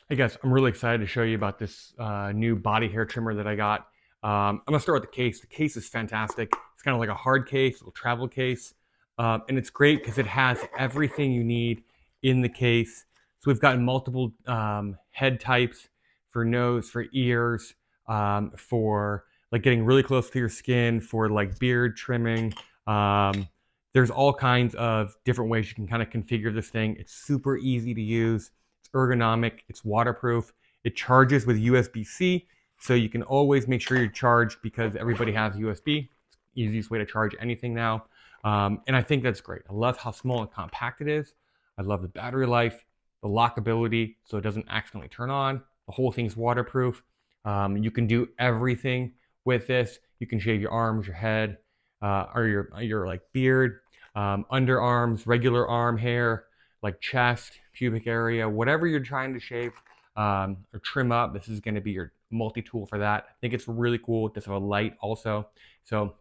Hey guys, I'm really excited to show you about this new body hair trimmer that I got. I'm gonna start with the case. The case is fantastic. It's kind of like a hard case, a little travel case. And it's great because it has everything you need in the case. So we've got multiple head types for nose, for ears, for like getting really close to your skin, for like beard trimming. Um, there's all kinds of different ways you can kind of configure this thing. It's super easy to use. It's ergonomic, it's waterproof, it charges with USB-C, so you can always make sure you're charged because everybody has USB. It's the easiest way to charge anything now. And I think that's great. I love how small and compact it is. I love the battery life, the lockability, so it doesn't accidentally turn on. The whole thing's waterproof. You can do everything with this. You can shave your arms, your head, or your like beard, underarms, regular arm hair, like chest, pubic area, whatever you're trying to shave or trim up. This is going to be your multi-tool for that. I think it's really cool. It does have a light also. So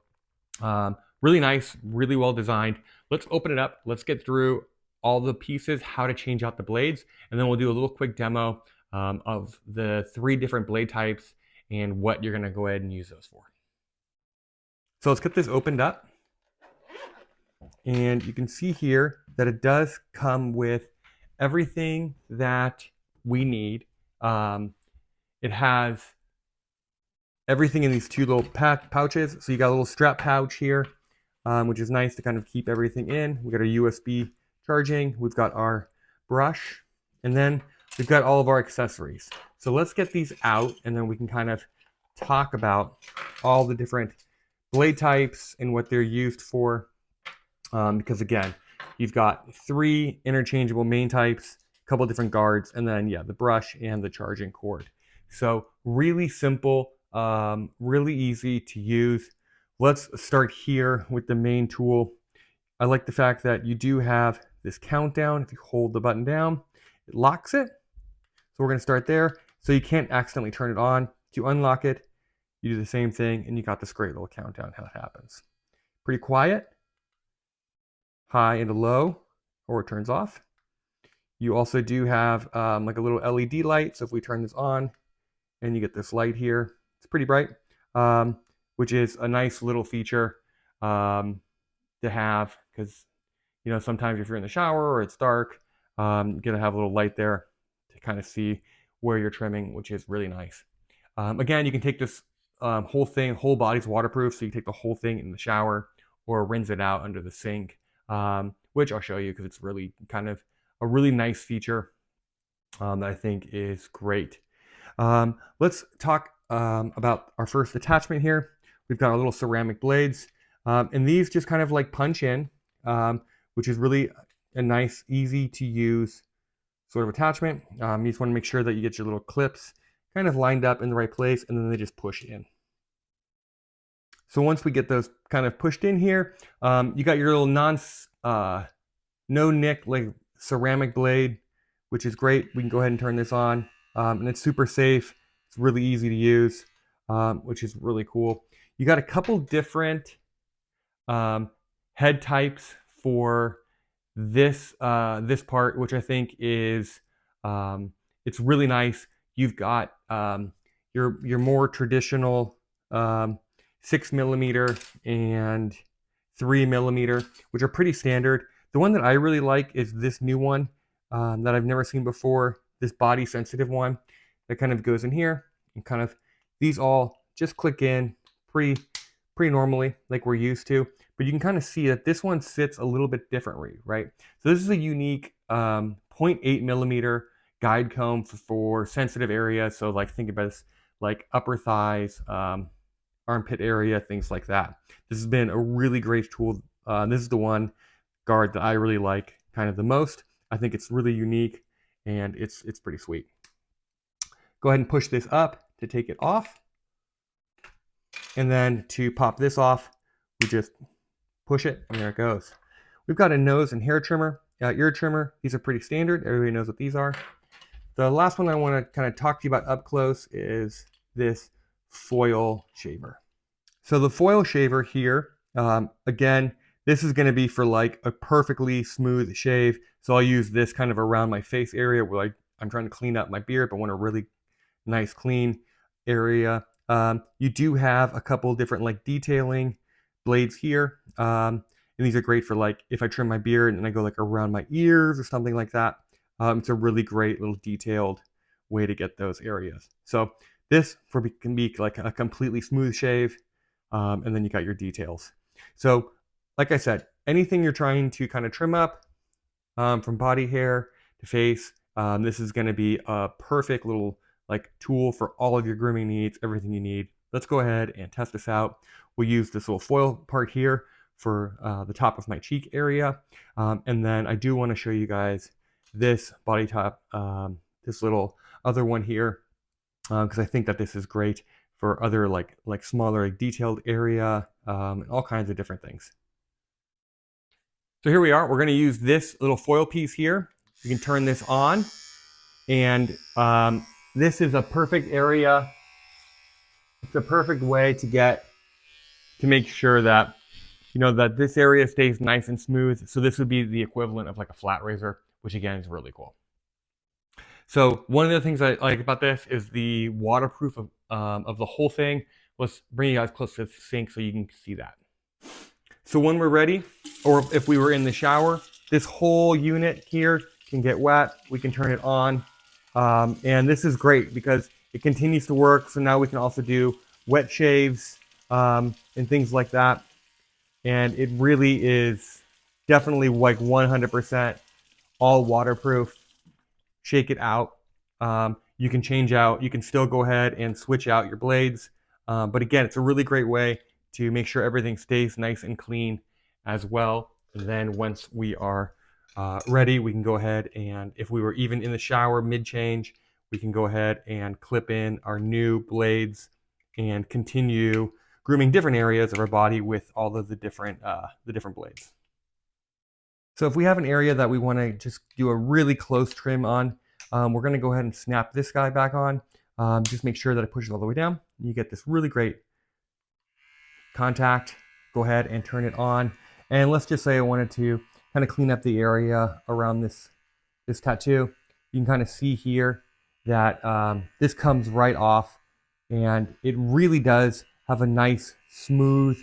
really nice, really well designed. Let's open it up. Let's get through all the pieces, how to change out the blades, and then we'll do a little quick demo of the 3 different blade types and what you're going to go ahead and use those for. So let's get this opened up. And you can see here that it does come with everything that we need. It has everything in these 2 little pouches. So you got a little strap pouch here, which is nice to kind of keep everything in. We got our USB charging. We've got our brush, and then we've got all of our accessories. So let's get these out, and then we can kind of talk about all the different blade types and what they're used for. Because again, you've got 3 interchangeable main types, a couple different guards, and then yeah, the brush and the charging cord. So really simple, really easy to use. Let's start here with the main tool. I like the fact that you do have this countdown. If you hold the button down, it locks it. So we're going to start there. So you can't accidentally turn it on. To unlock it, you do the same thing, and you got this great little countdown how it happens. Pretty quiet. High and a low, or it turns off. You also do have like a little LED light. So if we turn this on, and you get this light here, it's pretty bright, which is a nice little feature to have, because you know, sometimes if you're in the shower or it's dark, you're gonna have a little light there to kind of see where you're trimming, which is really nice. Again, you can take this whole thing, whole body's waterproof, so you can take the whole thing in the shower or rinse it out under the sink, which I'll show you because it's really kind of a really nice feature that I think is great. Let's talk about our first attachment here. We've got our little ceramic blades, and these just kind of like punch in, which is really a nice, easy to use sort of attachment. You just want to make sure that you get your little clips kind of lined up in the right place, and then they just push in. So once we get those kind of pushed in here, you got your little no nick like ceramic blade, which is great. We can go ahead and turn this on, and it's super safe. It's really easy to use, which is really cool. You got a couple different head types for this this part, which I think is it's really nice. You've got your more traditional 6mm and 3mm, which are pretty standard. The one that I really like is this new one that I've never seen before, this body sensitive one that kind of goes in here, and kind of these all just click in pretty normally like we're used to. But you can kind of see that this one sits a little bit differently, right? So this is a unique 0.8mm guide comb for sensitive areas. So like think about this, like upper thighs, armpit area, things like that. This has been a really great tool. This is the one guard that I really like kind of the most. I think it's really unique, and it's pretty sweet. Go ahead and push this up to take it off. And then to pop this off, we just push it, and there it goes. We've got a nose and hair trimmer, ear trimmer. These are pretty standard. Everybody knows what these are. The last one I want to kind of talk to you about up close is this foil shaver. So the foil shaver here, again, this is going to be for like a perfectly smooth shave. So I'll use this kind of around my face area where I'm trying to clean up my beard, but want a really nice clean area. You do have a couple different like detailing blades here. And these are great for like if I trim my beard and I go like around my ears or something like that. It's a really great little detailed way to get those areas. So this can be like a completely smooth shave, and then you got your details. So like I said, anything you're trying to kind of trim up, from body hair to face, this is going to be a perfect little like tool for all of your grooming needs, everything you need. Let's go ahead and test this out. We'll use this little foil part here for the top of my cheek area. And then I do want to show you guys this body top, this little other one here, because I think that this is great for other like smaller like detailed area, and all kinds of different things. So here we are. We're going to use this little foil piece here. You can turn this on, and this is a perfect area. It's a perfect way to make sure that that this area stays nice and smooth. So this would be the equivalent of like a flat razor, which again is really cool. So one of the things I like about this is the waterproof of the whole thing. Let's bring you guys close to the sink so you can see that. So when we're ready, or if we were in the shower, this whole unit here can get wet. We can turn it on. And this is great because it continues to work. So now we can also do wet shaves and things like that. And it really is definitely like 100% all waterproof. Shake it out. You can change out, you can still go ahead and switch out your blades. But again, it's a really great way to make sure everything stays nice and clean as well. And then once we are ready, we can go ahead and if we were even in the shower mid-change, we can go ahead and clip in our new blades and continue grooming different areas of our body with all of the different blades. So if we have an area that we want to just do a really close trim on, we're going to go ahead and snap this guy back on. Just make sure that it pushes all the way down. You get this really great contact. Go ahead and turn it on. And let's just say I wanted to kind of clean up the area around this tattoo. You can kind of see here that this comes right off, and it really does have a nice smooth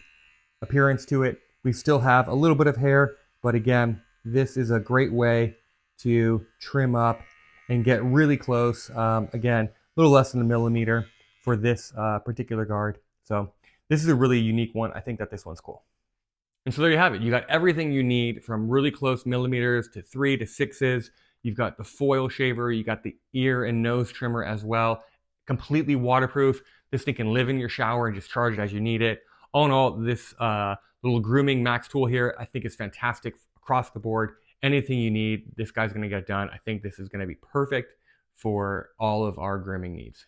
appearance to it. We still have a little bit of hair, but again, this is a great way to trim up and get really close. Again, a little less than a millimeter for this particular guard. So this is a really unique one. I think that this one's cool. And so there you have it. You got everything you need from really close millimeters to 3 to 6s. You've got the foil shaver. You got the ear and nose trimmer as well. Completely waterproof. This thing can live in your shower and just charge it as you need it. All in all, this little grooming max tool here, I think is fantastic across the board. Anything you need, this guy's gonna get done. I think this is gonna be perfect for all of our grooming needs.